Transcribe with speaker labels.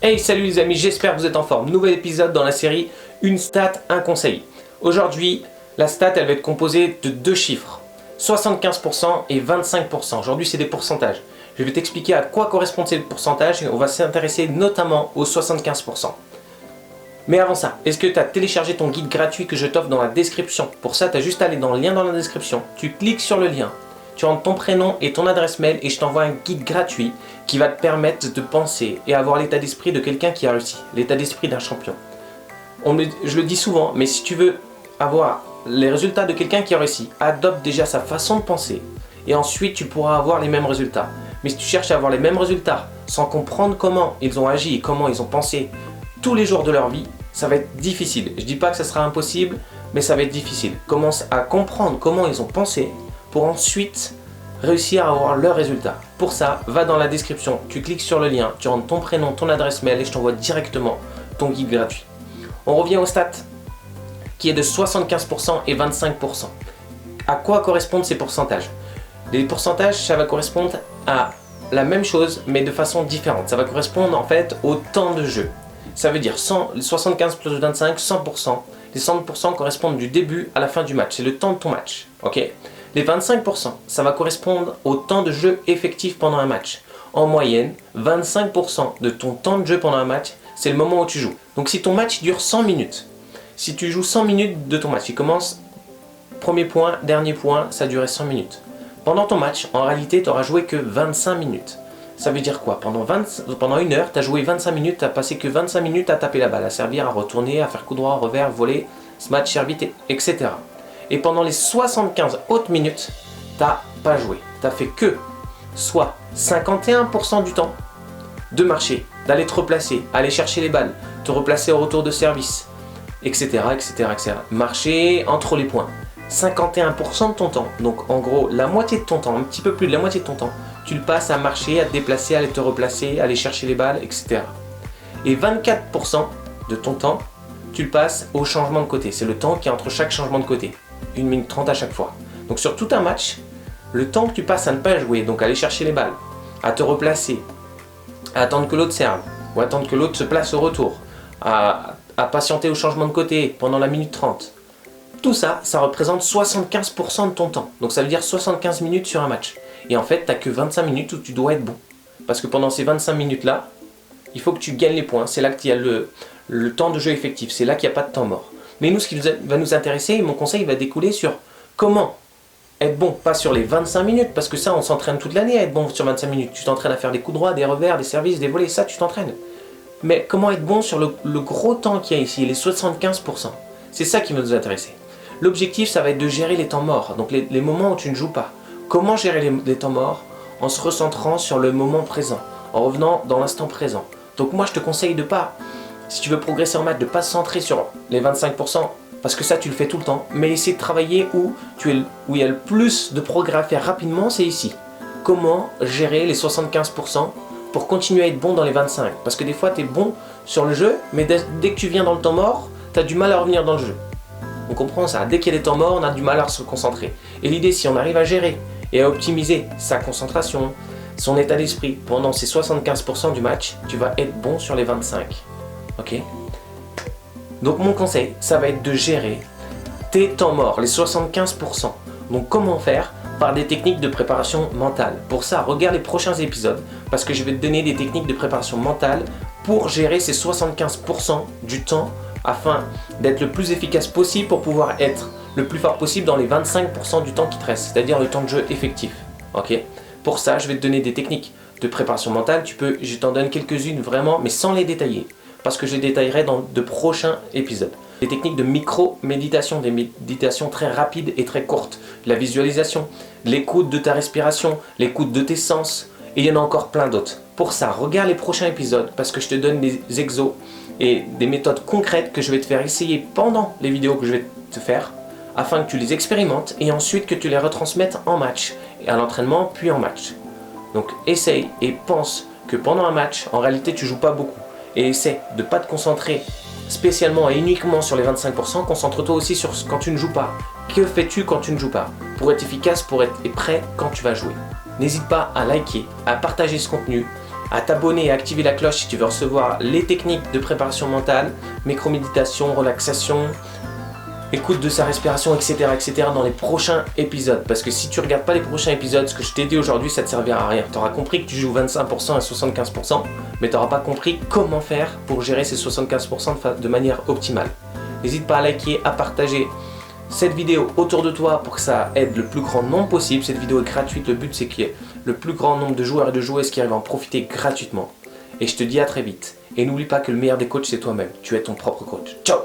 Speaker 1: Hey, salut les amis, j'espère que vous êtes en forme. Nouvel épisode dans la série Une stat, un conseil. Aujourd'hui, la stat, elle va être composée de deux chiffres, 75% et 25%. Aujourd'hui, c'est des pourcentages. Je vais t'expliquer à quoi correspondent ces pourcentages et on va s'intéresser notamment aux 75%. Mais avant ça, est-ce que tu as téléchargé ton guide gratuit que je t'offre dans la description? Pour ça, tu as juste à aller dans le lien dans la description, tu cliques sur le lien, tu rentres ton prénom et ton adresse mail et je t'envoie un guide gratuit qui va te permettre de penser et avoir l'état d'esprit de quelqu'un qui a réussi, l'état d'esprit d'un champion. Je le dis souvent, mais si tu veux avoir les résultats de quelqu'un qui a réussi, adopte déjà sa façon de penser et ensuite tu pourras avoir les mêmes résultats. Mais si tu cherches à avoir les mêmes résultats sans comprendre comment ils ont agi et comment ils ont pensé tous les jours de leur vie, ça va être difficile. Je ne dis pas que ça sera impossible, mais ça va être difficile. Commence à comprendre comment ils ont pensé pour ensuite réussir à avoir leurs résultats. Pour ça, va dans la description, tu cliques sur le lien, tu rentres ton prénom, ton adresse mail et je t'envoie directement ton guide gratuit. On revient aux stats qui est de 75% et 25%. À quoi correspondent ces pourcentages? Les pourcentages, ça va correspondre à la même chose mais de façon différente. Ça va correspondre en fait au temps de jeu. Ça veut dire 75 plus 25, 100%. Les 100% correspondent du début à la fin du match. C'est le temps de ton match. Ok. Les 25%, ça va correspondre au temps de jeu effectif pendant un match. En moyenne, 25% de ton temps de jeu pendant un match, c'est le moment où tu joues. Donc si ton match dure 100 minutes, si tu joues 100 minutes de ton match, il commence premier point, dernier point, ça durait 100 minutes. Pendant ton match, en réalité, tu n'auras joué que 25 minutes. Ça veut dire quoi? Pendant une heure, tu as joué 25 minutes, tu n'as passé que 25 minutes à taper la balle, à servir, à retourner, à faire coup droit, revers, voler, smash, servite, etc. Et pendant les 75 autres minutes, tu n'as pas joué. Tu n'as fait que soit 51% du temps de marcher, d'aller te replacer, aller chercher les balles, te replacer au retour de service, etc. etc. Marcher entre les points. 51% de ton temps, donc en gros la moitié de ton temps, un petit peu plus de la moitié de ton temps, tu le passes à marcher, à te déplacer, à aller te replacer, à aller chercher les balles, etc. Et 24% de ton temps, tu le passes au changement de côté. C'est le temps qui est entre chaque changement de côté. 1 minute 30 à chaque fois. Donc sur tout un match, le temps que tu passes à ne pas jouer, donc à aller chercher les balles, à te replacer, à attendre que l'autre serve, ou attendre que l'autre se place au retour, à patienter au changement de côté pendant la minute 30, tout ça, ça représente 75% de ton temps. Donc ça veut dire 75 minutes sur un match. Et en fait, tu n'as que 25 minutes où tu dois être bon. Parce que pendant ces 25 minutes-là, il faut que tu gagnes les points. C'est là qu'il y a le temps de jeu effectif. C'est là qu'il n'y a pas de temps mort. Mais nous, ce qui va nous intéresser, mon conseil va découler sur comment être bon. Pas sur les 25 minutes, parce que ça, on s'entraîne toute l'année à être bon sur 25 minutes. Tu t'entraînes à faire des coups droits, des revers, des services, des volets, ça, tu t'entraînes. Mais comment être bon sur le gros temps qu'il y a ici, les 75%. C'est ça qui va nous intéresser. L'objectif, ça va être de gérer les temps morts, donc les moments où tu ne joues pas. Comment gérer les temps morts? En se recentrant sur le moment présent, en revenant dans l'instant présent. Donc moi, je te conseille de pas, si tu veux progresser en maths, de ne pas se centrer sur les 25%, parce que ça, tu le fais tout le temps, mais essayer de travailler où il y a le plus de progrès à faire rapidement, c'est ici. Comment gérer les 75% pour continuer à être bon dans les 25? Parce que des fois, tu es bon sur le jeu, mais dès que tu viens dans le temps mort, tu as du mal à revenir dans le jeu. On comprend ça. Dès qu'il y a des temps morts, on a du mal à se concentrer. Et l'idée, si on arrive à gérer et à optimiser sa concentration, son état d'esprit pendant ces 75% du match, tu vas être bon sur les 25. Ok? Donc mon conseil, ça va être de gérer tes temps morts, les 75%. Donc comment faire? Par des techniques de préparation mentale. Pour ça, regarde les prochains épisodes, parce que je vais te donner des techniques de préparation mentale pour gérer ces 75% du temps afin d'être le plus efficace possible pour pouvoir être le plus fort possible dans les 25% du temps qui te reste, c'est-à-dire le temps de jeu effectif. Ok? Pour ça, je vais te donner des techniques de préparation mentale. Je t'en donne quelques-unes vraiment, mais sans les détailler, parce que je les détaillerai dans de prochains épisodes. Des techniques de micro-méditation, des méditations très rapides et très courtes, la visualisation, l'écoute de ta respiration, l'écoute de tes sens, et il y en a encore plein d'autres. Pour ça, regarde les prochains épisodes, parce que je te donne des exos et des méthodes concrètes que je vais te faire essayer pendant les vidéos que je vais te faire, afin que tu les expérimentes et ensuite que tu les retransmettes en match, et à l'entraînement puis en match. Donc essaye et pense que pendant un match, en réalité tu joues pas beaucoup, et essaie de ne pas te concentrer spécialement et uniquement sur les 25%, concentre-toi aussi sur quand tu ne joues pas. Que fais-tu quand tu ne joues pas pour être efficace, pour être prêt quand tu vas jouer? N'hésite pas à liker, à partager ce contenu à t'abonner et à activer la cloche si tu veux recevoir les techniques de préparation mentale, micro-méditation, relaxation, écoute de sa respiration, etc., etc. dans les prochains épisodes. Parce que si tu regardes pas les prochains épisodes, ce que je t'ai dit aujourd'hui, ça te servira à rien. Tu auras compris que tu joues 25% à 75%, mais tu n'auras pas compris comment faire pour gérer ces 75% de manière optimale. N'hésite pas à liker, à partager cette vidéo autour de toi pour que ça aide le plus grand nombre possible. Cette vidéo est gratuite, le but c'est qu'il y ait le plus grand nombre de joueurs et de joueuses qui arrivent à en profiter gratuitement. Et je te dis à très vite. Et n'oublie pas que le meilleur des coachs c'est toi-même. Tu es ton propre coach. Ciao!